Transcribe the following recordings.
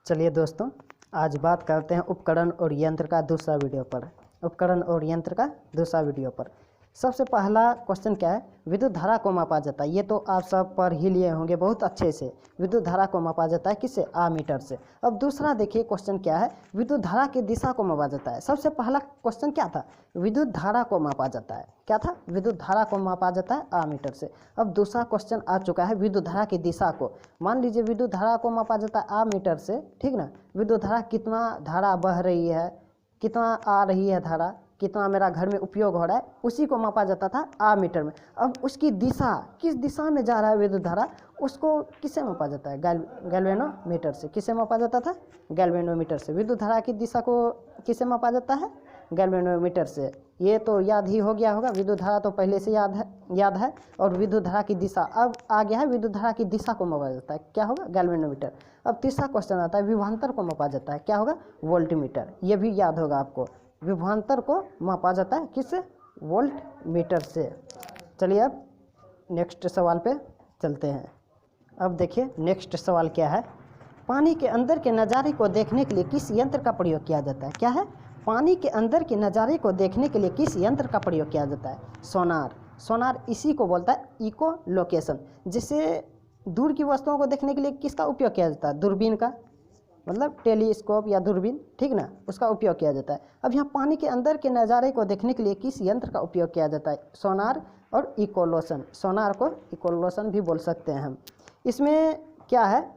चलिए दोस्तों, आज बात करते हैं उपकरण और यंत्र का दूसरा वीडियो पर। उपकरण और यंत्र का दूसरा वीडियो पर सबसे पहला क्वेश्चन क्या है? विद्युत धारा को मापा जाता है। ये तो आप सब पढ़ ही लिए होंगे बहुत अच्छे से। विद्युत धारा को मापा जाता है किससे? आमीटर से। अब दूसरा देखिए क्वेश्चन क्या है? विद्युत धारा की दिशा को मापा जाता है। सबसे पहला क्वेश्चन क्या था? विद्युत धारा को मापा जाता है। क्या था? विद्युत धारा को मापा जाता है आमीटर से। अब दूसरा क्वेश्चन आ चुका है विद्युत धारा की दिशा को। मान लीजिए विद्युत धारा को मापा जाता है आमीटर से, ठीक ना। विद्युत धारा कितना धारा बह रही है, कितना आ रही है धारा, कितना मेरा घर में उपयोग हो रहा है, उसी को मापा जाता था आमीटर में। अब उसकी दिशा, किस दिशा में जा रहा है विद्युत धारा, उसको किससे मापा जाता है? गैल्वेनोमीटर से। किससे मापा जाता था? गैल्वेनोमीटर से। विद्युत धारा की दिशा को किससे मापा जाता है? गैल्वेनोमीटर से। ये तो याद ही हो गया होगा। विद्युत धारा तो पहले से याद है। और विद्युत धारा की दिशा अब आ गया है। विद्युत धारा की दिशा को मापा जाता है, क्या होगा? गैल्वेनोमीटर। अब तीसरा क्वेश्चन आता है विभवांतर को मापा जाता है, क्या होगा? वोल्टमीटर। ये भी याद होगा आपको। विभवांतर को मापा जाता है किससे? वोल्ट मीटर से। चलिए अब नेक्स्ट सवाल पे चलते हैं। अब देखिए नेक्स्ट सवाल क्या है? पानी के अंदर के नज़ारे को देखने के लिए किस यंत्र का प्रयोग किया जाता है? क्या है? पानी के अंदर के नज़ारे को देखने के लिए किस यंत्र का प्रयोग किया जाता है? सोनार। सोनार इसी को बोलता है इको लोकेशन। जिससे दूर की वस्तुओं को देखने के लिए किसका उपयोग किया जाता है? दूरबीन का, मतलब टेलीस्कोप या दूरबीन, ठीक ना, उसका उपयोग किया जाता है। अब यहाँ पानी के अंदर के नज़ारे को देखने के लिए किस यंत्र का उपयोग किया जाता है? सोनार और इकोलोशन। सोनार को इकोलोशन भी बोल सकते हैं हम। इसमें क्या है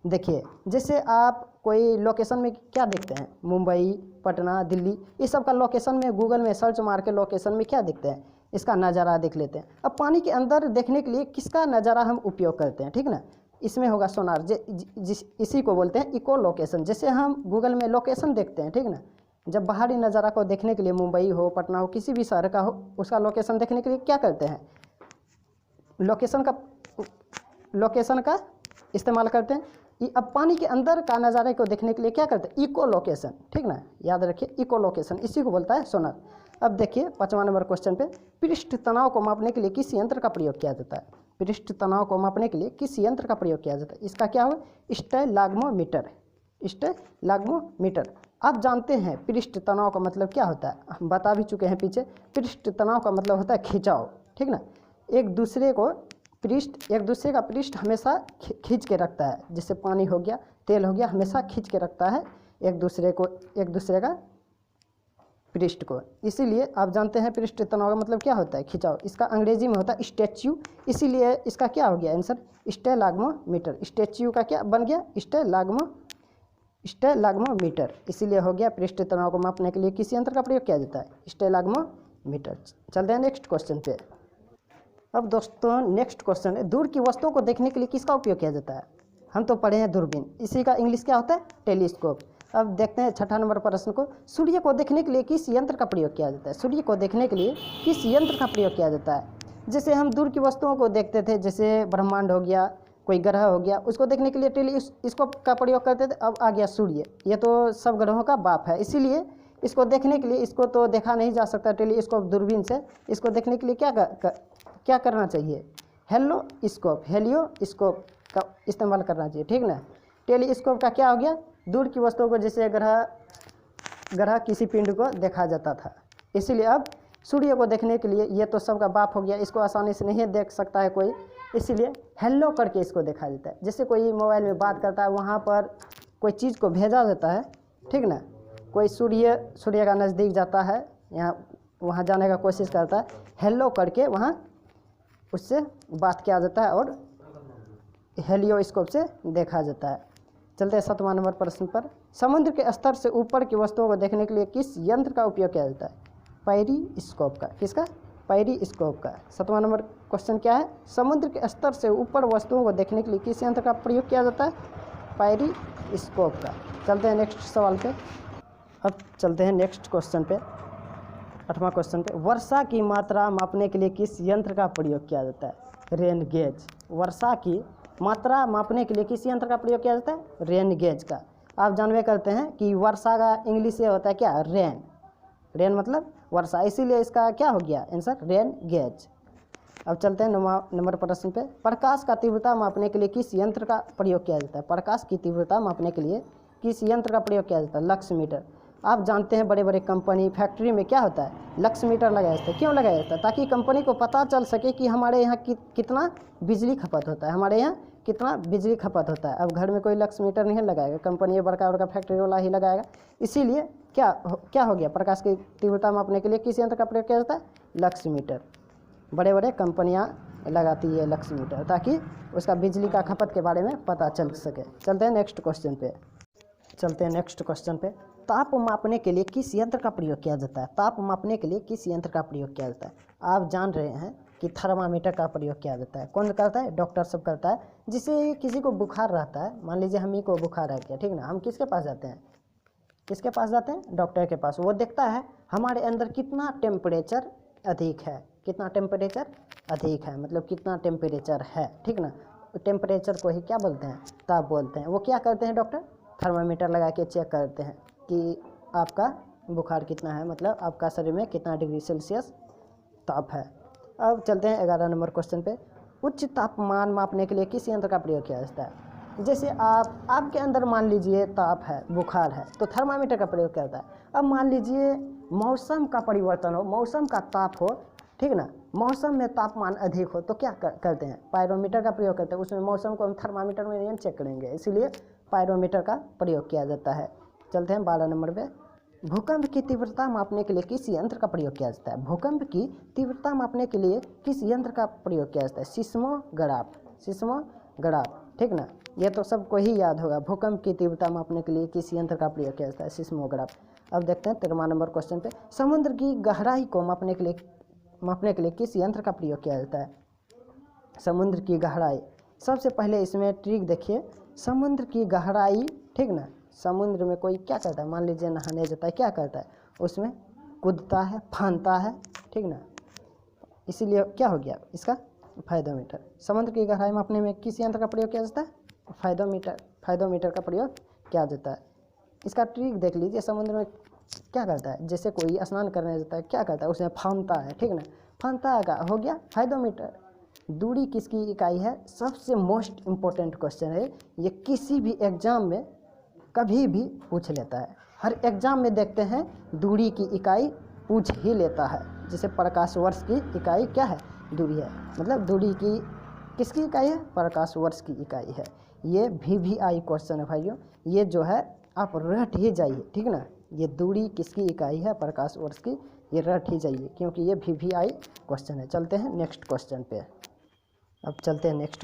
देखिए, जैसे आप कोई लोकेशन में क्या देखते हैं? मुंबई, पटना, दिल्ली, इस सब का लोकेशन में गूगल में सर्च मार के लोकेशन में क्या देखते हैं? इसका नज़ारा देख लेते हैं। अब पानी के अंदर देखने के लिए किसका नज़ारा हम उपयोग करते हैं, ठीक ना? इसमें होगा सोनार। इसी को बोलते हैं इको लोकेशन। जैसे हम गूगल में लोकेशन देखते हैं, ठीक ना, जब बाहरी नज़ारा को देखने के लिए मुंबई हो, पटना हो, किसी भी शहर का हो, उसका लोकेशन देखने के लिए क्या करते हैं? लोकेशन का इस्तेमाल करते हैं। अब पानी के अंदर का नज़ारे को देखने के लिए क्या करते हैं? इको लोकेशन, ठीक ना, याद रखिए इको लोकेशन, इसी को बोलता है सोनार। अब देखिए 5वां नंबर क्वेश्चन पे, पृष्ठ तनाव को मापने के लिए किस यंत्र का प्रयोग किया जाता है? पृष्ठ तनाव को मापने के लिए किस यंत्र का प्रयोग किया जाता है? इसका क्या होगा? स्टेलाग्मोमीटर। स्टेलाग्मोमीटर। आप जानते हैं पृष्ठ तनाव का मतलब क्या होता है? हम बता भी चुके हैं पीछे। पृष्ठ तनाव का मतलब होता है खिंचाव, ठीक ना। एक दूसरे का पृष्ठ हमेशा खींच के रखता है। जैसे पानी हो गया, तेल हो गया, हमेशा खींच के रखता है एक दूसरे का पृष्ठ को। इसीलिए आप जानते हैं पृष्ठ तनाव का मतलब क्या होता है? खिंचाव। इसका अंग्रेजी में होता है स्टैच्यू। इसीलिए इसका क्या हो गया आंसर? स्टेलाग्मोमीटर। स्टैच्यू का क्या बन गया? स्टेलाग्मोमीटर। इसीलिए हो गया पृष्ठ तनाव को मापने के लिए किस यंत्र का प्रयोग किया जाता है? स्टेलाग्मोमीटर। चलते हैं नेक्स्ट क्वेश्चन पे। अब दोस्तों नेक्स्ट क्वेश्चन है, दूर की वस्तुओं को देखने के लिए किसका उपयोग किया जाता है? हम तो पढ़े हैं दूरबीन। इसी का इंग्लिश क्या होता है? टेलीस्कोप। अब देखते हैं 6ठा नंबर प्रश्न को, सूर्य को देखने के लिए किस यंत्र का प्रयोग किया जाता है? सूर्य को देखने के लिए किस यंत्र का प्रयोग किया जाता है? जैसे हम दूर की वस्तुओं को देखते थे, जैसे ब्रह्मांड हो गया, कोई ग्रह हो गया, उसको देखने के लिए टेलीस्कोप का प्रयोग करते थे। अब आ गया सूर्य, ये तो सब ग्रहों का बाप है। इसीलिए इसको देखने के लिए, इसको तो देखा नहीं जा सकता टेलीस्कोप दूरबीन से, इसको देखने के लिए क्या करना चाहिए? हेलियोस्कोप का इस्तेमाल करना चाहिए, ठीक ना। टेलीस्कोप का क्या हो गया? दूर की वस्तुओं को, जैसे ग्रह किसी पिंड को देखा जाता था। इसीलिए अब सूर्य को देखने के लिए, ये तो सबका बाप हो गया, इसको आसानी से नहीं देख सकता है कोई, इसीलिए हेलो करके इसको देखा जाता है। जैसे कोई मोबाइल में बात करता है, वहाँ पर कोई चीज़ को भेजा जाता है, ठीक ना। कोई सूर्य का नज़दीक जाता है, वहाँ जाने का कोशिश करता है, हेलो करके वहाँ उससे बात किया जाता है और हेलियोस्कोप से देखा जाता है। चलते हैं 7वां नंबर प्रश्न पर, समुद्र के स्तर से ऊपर की वस्तुओं को देखने के लिए किस यंत्र का उपयोग किया जाता है? पेरिस्कोप का। किसका? पेरिस्कोप का। 7वां नंबर क्वेश्चन क्या है? समुद्र के स्तर से ऊपर वस्तुओं को देखने के लिए किस यंत्र का प्रयोग किया जाता है? पेरिस्कोप का। चलते हैं नेक्स्ट सवाल पे। अब चलते हैं नेक्स्ट क्वेश्चन पे, 8वां क्वेश्चन पे, वर्षा की मात्रा मापने के लिए किस यंत्र का प्रयोग किया जाता है? Rain gauge. वर्षा की मात्रा मापने के लिए किस यंत्र का प्रयोग किया जाता है? रेन गेज का। आप जानवे करते हैं कि वर्षा का इंग्लिश से होता है क्या? रेन। रेन मतलब वर्षा, इसीलिए इसका क्या हो गया आंसर? Rain gauge. अब चलते हैं 9वां नंबर प्रश्न पे, प्रकाश का तीव्रता मापने के लिए किस यंत्र का प्रयोग किया जाता है? प्रकाश की तीव्रता मापने के लिए किस यंत्र का प्रयोग किया जाता है? Lux meter. आप जानते हैं बड़े बड़े कंपनी फैक्ट्री में क्या होता है? लक्स मीटर लगाया जाता है। क्यों लगाया जाता है? ताकि कंपनी को पता चल सके कि हमारे यहाँ कितना बिजली खपत होता है, हमारे यहाँ कितना बिजली खपत होता है। अब घर में कोई लक्स मीटर नहीं लगाएगा, कंपनी बड़का बड़का फैक्ट्री वाला ही लगाएगा। इसीलिए क्या हो गया, प्रकाश की तीव्रता मापने के लिए किस यंत्र का प्रयोग किया जाता है? Lux meter. बड़े बड़े कंपनियाँ लगाती है लक्स मीटर ताकि उसका बिजली का खपत के बारे में पता चल सके। चलते हैं नेक्स्ट क्वेश्चन पे। ताप मापने के लिए किस यंत्र का प्रयोग किया जाता है? ताप मापने के लिए किस यंत्र का प्रयोग किया जाता है? आप जान रहे हैं कि थर्मामीटर का प्रयोग किया जाता है। कौन करता है? डॉक्टर सब करता है। जिसे किसी को बुखार रहता है, मान लीजिए हम ही को बुखार आ गया, ठीक ना, हम किसके पास जाते हैं? डॉक्टर के पास। वो देखता है हमारे अंदर कितना टेम्परेचर अधिक है, मतलब कितना टेम्परेचर है, ठीक ना। टेम्परेचर को ही क्या बोलते हैं? ताप बोलते हैं। वो क्या करते हैं डॉक्टर? थर्मामीटर लगा के चेक करते हैं कि आपका बुखार कितना है, मतलब आपका शरीर में कितना डिग्री सेल्सियस ताप है। अब चलते हैं 11 नंबर क्वेश्चन पे। उच्च तापमान मापने के लिए किस यंत्र का प्रयोग किया जाता है? जैसे आपके अंदर मान लीजिए ताप है, बुखार है, तो थर्मामीटर का प्रयोग करता है। अब मान लीजिए मौसम का परिवर्तन हो, मौसम का ताप हो, ठीक ना, मौसम में तापमान अधिक हो, तो क्या करते हैं? पायरोमीटर का प्रयोग करते हैं। उसमें मौसम को हम थर्मामीटर में नहीं चेक करेंगे, इसीलिए पायरोमीटर का प्रयोग किया जाता है। चलते हैं 12 नंबर पे। भूकंप की तीव्रता मापने के लिए किस यंत्र का प्रयोग किया जाता है? भूकंप की तीव्रता मापने के लिए किस यंत्र का प्रयोग किया जाता है? सिस्मोग्राफ, ठीक ना, ये तो सबको ही याद होगा। भूकंप की तीव्रता मापने के लिए किस यंत्र का प्रयोग किया जाता है? सिस्मोग्राफ। अब देखते हैं 13वां नंबर क्वेश्चन पे। समुद्र की गहराई को मापने के लिए किस यंत्र का प्रयोग किया जाता है? समुद्र की गहराई। सबसे पहले इसमें ट्रिक देखिए, समुद्र की गहराई, ठीक ना, समुद्र में कोई क्या करता है, मान लीजिए नहाने जाता है, क्या करता है? उसमें कूदता है, फानता है, ठीक ना, इसीलिए क्या हो गया इसका? फायदोमीटर। समुद्र की गहराई मापने में किस यंत्र का प्रयोग किया जाता है? फायदोमीटर का प्रयोग किया जाता है। इसका ट्रिक देख लीजिए, समुद्र में क्या करता है? जैसे कोई स्नान करने जाता है, क्या करता है? उसमें फानता है, ठीक ना, फानता है, हो गया फायदोमीटर। दूरी किसकी इकाई है? सबसे मोस्ट इम्पोर्टेंट क्वेश्चन है ये, किसी भी एग्जाम में कभी भी पूछ लेता है। हर एग्जाम में देखते हैं दूरी की इकाई पूछ ही लेता है। जैसे प्रकाश वर्ष की इकाई क्या है? दूरी है, मतलब दूरी की किसकी इकाई है? प्रकाश वर्ष की इकाई है। ये VVI क्वेश्चन है भाइयों, ये जो है आप रट ही जाइए, ठीक ना, ये दूरी किसकी इकाई है? प्रकाश वर्ष की, ये रट ही जाइए क्योंकि ये VVI क्वेश्चन है। चलते हैं नेक्स्ट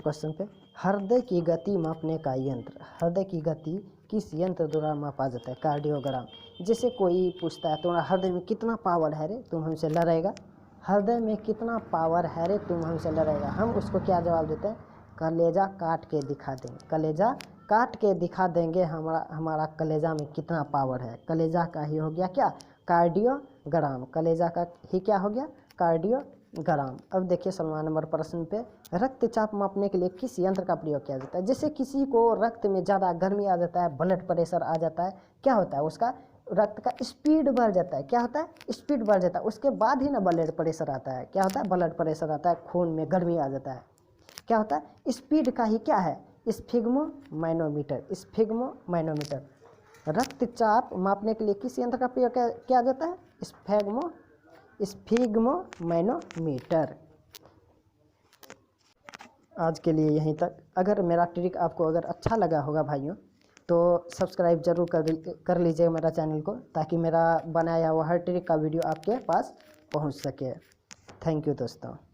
क्वेश्चन पे। हृदय की गति मापने का यंत्र, हृदय की गति किस यंत्र द्वारा मापा जाता है? कार्डियोग्राम। जैसे कोई पूछता है तुम्हारा हृदय में कितना पावर है रे, तुम हमसे लड़ेगा? हृदय में कितना पावर है रे, तुम हमसे लड़ेगा? हम उसको क्या जवाब देते हैं? कलेजा काट के दिखा देंगे, कलेजा काट के दिखा देंगे हमारा कलेजा में कितना पावर है। कलेजा का ही हो गया क्या? कार्डियोग्राम। कलेजा का ही क्या हो गया? कार्डियोग्राम। अब देखिए 16 नंबर प्रश्न पे, रक्तचाप मापने के लिए किस यंत्र का प्रयोग किया जाता है? जैसे किसी को रक्त में ज़्यादा गर्मी आ जाता है, ब्लड प्रेशर आ जाता है, क्या होता है? उसका रक्त का स्पीड बढ़ जाता है। क्या होता है? स्पीड बढ़ जाता है। उसके बाद ही ना ब्लड प्रेशर आता है। क्या होता है? ब्लड प्रेशर आता है, खून में गर्मी आ जाता है। क्या होता है? स्पीड का ही क्या है? स्फिग्मोमाइनोमीटर। रक्तचाप मापने के लिए किस यंत्र का प्रयोग किया जाता है? स्फिग्मोमाइनोमीटर। आज के लिए यहीं तक। अगर मेरा ट्रिक आपको अगर अच्छा लगा होगा भाइयों, तो सब्सक्राइब जरूर कर लीजिएगा मेरा चैनल को, ताकि मेरा बनाया हुआ हर ट्रिक का वीडियो आपके पास पहुंच सके। थैंक यू दोस्तों।